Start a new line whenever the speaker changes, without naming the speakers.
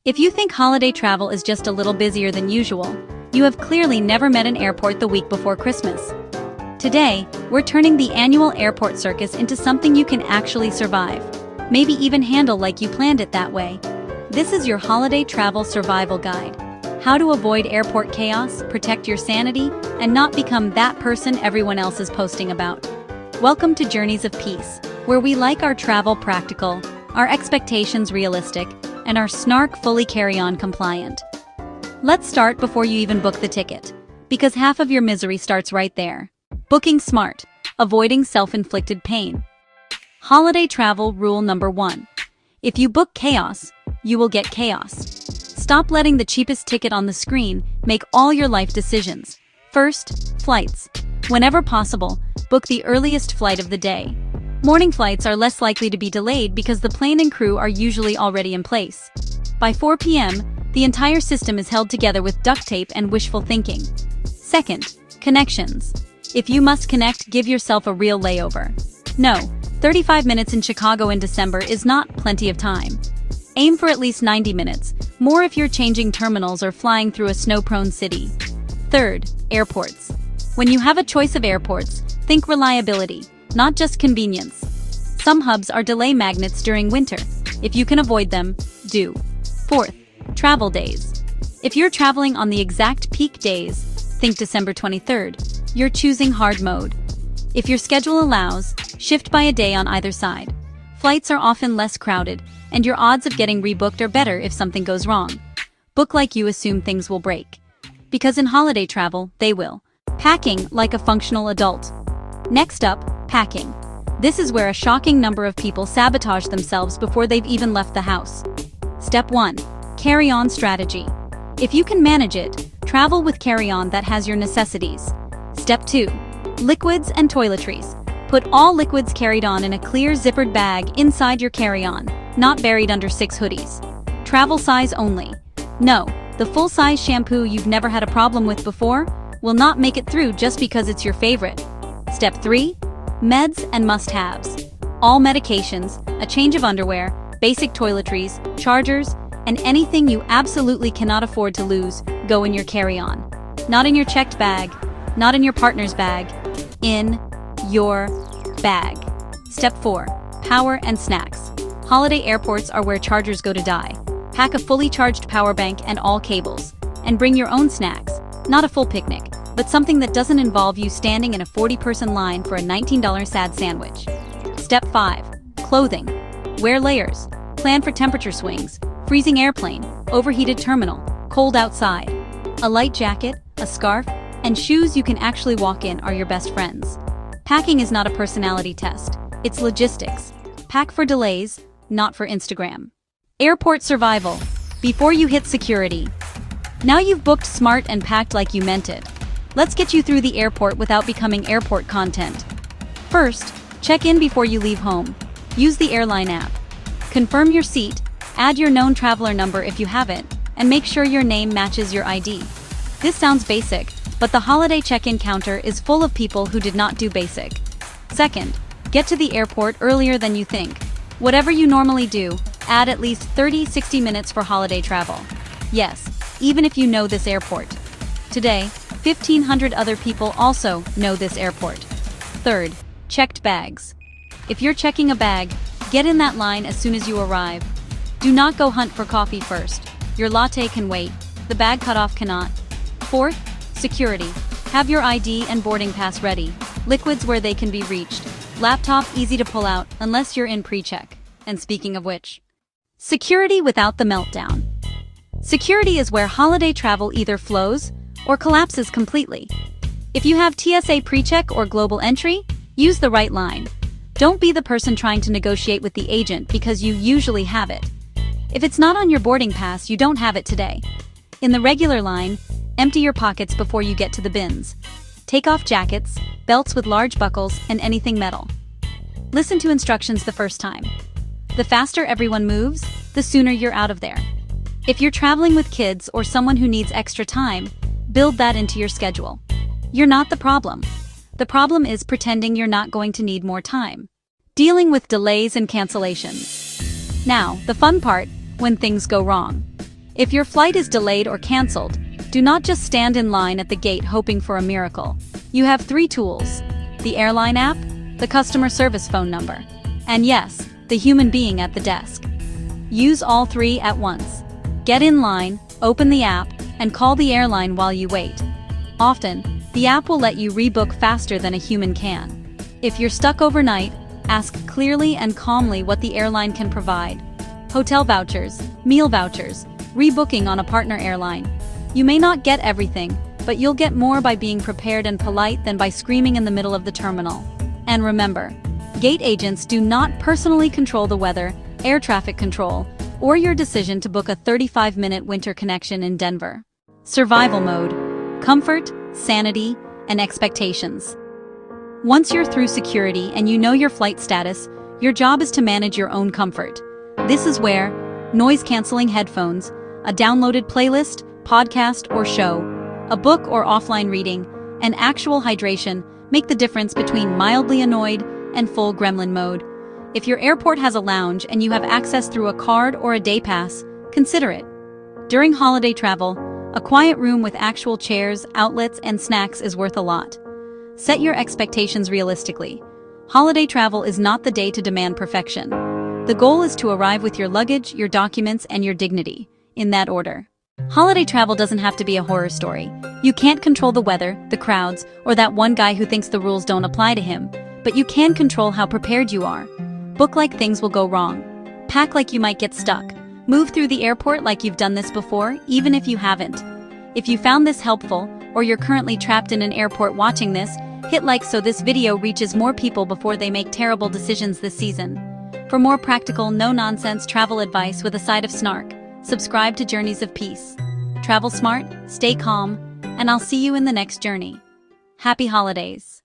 If you think holiday travel is just a little busier than usual, you have clearly never met an airport the week before Christmas. Today, we're turning the annual airport circus into something you can actually survive, maybe even handle like you planned it that way. This is your holiday travel survival guide. How to avoid airport chaos, protect your sanity, and not become that person everyone else is posting about. Welcome to Journeys of Peace, where we like our travel practical, our expectations realistic, and our snark fully carry-on compliant. Let's start before you even book the ticket, because half of your misery starts right there. Booking smart, avoiding self-inflicted pain. Holiday travel rule number 1. If you book chaos, you will get chaos. Stop letting the cheapest ticket on the screen make all your life decisions. First, flights. Whenever possible, book the earliest flight of the day. Morning flights are less likely to be delayed because the plane and crew are usually already in place. By 4 p.m., the entire system is held together with duct tape and wishful thinking. Second, connections. If you must connect, give yourself a real layover. No, 35 minutes in Chicago in December is not plenty of time. Aim for at least 90 minutes, more if you're changing terminals or flying through a snow-prone city. Third, airports. When you have a choice of airports, think reliability, not just convenience. Some hubs are delay magnets during winter. If you can avoid them, do. Fourth, travel days. If you're traveling on the exact peak days, think December 23rd, you're choosing hard mode. If your schedule allows, shift by a day on either side. Flights are often less crowded, and your odds of getting rebooked are better if something goes wrong. Book like you assume things will break. Because in holiday travel, they will. Packing like a functional adult. Next up, packing. This is where a shocking number of people sabotage themselves before they've even left the house. Step 1. Carry-on strategy. If you can manage it, travel with carry-on that has your necessities. Step 2. Liquids and toiletries. Put all liquids carried on in a clear zippered bag inside your carry-on, not buried under 6 hoodies. Travel size only. No, the full-size shampoo you've never had a problem with before will not make it through just because it's your favorite. Step 3. Meds and must-haves. All medications, a change of underwear, basic toiletries, chargers, and anything you absolutely cannot afford to lose go in your carry-on. Not in your checked bag, not in your partner's bag, in your bag. Step 4. Power and snacks. Holiday airports are where chargers go to die. Pack a fully charged power bank and all cables. And bring your own snacks, not a full picnic, but something that doesn't involve you standing in a 40-person line for a $19 sad sandwich. Step 5. Clothing. Wear layers. Plan for temperature swings, freezing airplane, overheated terminal, cold outside. A light jacket, a scarf, and shoes you can actually walk in are your best friends. Packing is not a personality test, it's logistics. Pack for delays, not for Instagram. Airport survival. Before you hit security. Now you've booked smart and packed like you meant it. Let's get you through the airport without becoming airport content. First, check in before you leave home. Use the airline app. Confirm your seat, add your known traveler number if you have it, and make sure your name matches your ID. This sounds basic, but the holiday check-in counter is full of people who did not do basic. Second, get to the airport earlier than you think. Whatever you normally do, add at least 30-60 minutes for holiday travel. Yes, even if you know this airport. Today, 1,500 other people also know this airport. Third, checked bags. If you're checking a bag, get in that line as soon as you arrive. Do not go hunt for coffee first. Your latte can wait. The bag cutoff cannot. Fourth, security. Have your ID and boarding pass ready. Liquids where they can be reached. Laptop easy to pull out unless you're in pre-check. And speaking of which, security without the meltdown. Security is where holiday travel either flows or collapses completely. If you have TSA pre-check or global entry, use the right line. Don't be the person trying to negotiate with the agent because you usually have it. If it's not on your boarding pass, you don't have it today. In the regular line, empty your pockets before you get to the bins. Take off jackets, belts with large buckles, and anything metal. Listen to instructions the first time. The faster everyone moves, the sooner you're out of there. If you're traveling with kids or someone who needs extra time, build that into your schedule. You're not the problem. The problem is pretending you're not going to need more time. Dealing with delays and cancellations. Now, the fun part, when things go wrong. If your flight is delayed or canceled, do not just stand in line at the gate hoping for a miracle. You have 3 tools: the airline app, the customer service phone number, and yes, the human being at the desk. Use all 3 at once. Get in line, open the app, and call the airline while you wait. Often, the app will let you rebook faster than a human can. If you're stuck overnight, ask clearly and calmly what the airline can provide. Hotel vouchers, meal vouchers, rebooking on a partner airline. You may not get everything, but you'll get more by being prepared and polite than by screaming in the middle of the terminal. And remember, gate agents do not personally control the weather, air traffic control, or your decision to book a 35-minute winter connection in Denver. Survival mode: comfort, sanity, and expectations. Once you're through security and you know your flight status, your job is to manage your own comfort. This is where noise-canceling headphones, a downloaded playlist, podcast or show, a book or offline reading, and actual hydration make the difference between mildly annoyed and full gremlin mode. If your airport has a lounge and you have access through a card or a day pass, consider it. During holiday travel, a quiet room with actual chairs, outlets, and snacks is worth a lot. Set your expectations realistically. Holiday travel is not the day to demand perfection. The goal is to arrive with your luggage, your documents, and your dignity, in that order. Holiday travel doesn't have to be a horror story. You can't control the weather, the crowds, or that one guy who thinks the rules don't apply to him, but you can control how prepared you are. Book like things will go wrong. Pack like you might get stuck. Move through the airport like you've done this before, even if you haven't. If you found this helpful, or you're currently trapped in an airport watching this, hit like so this video reaches more people before they make terrible decisions this season. For more practical, no-nonsense travel advice with a side of snark, subscribe to Journeys of Peace. Travel smart, stay calm, and I'll see you in the next journey. Happy holidays.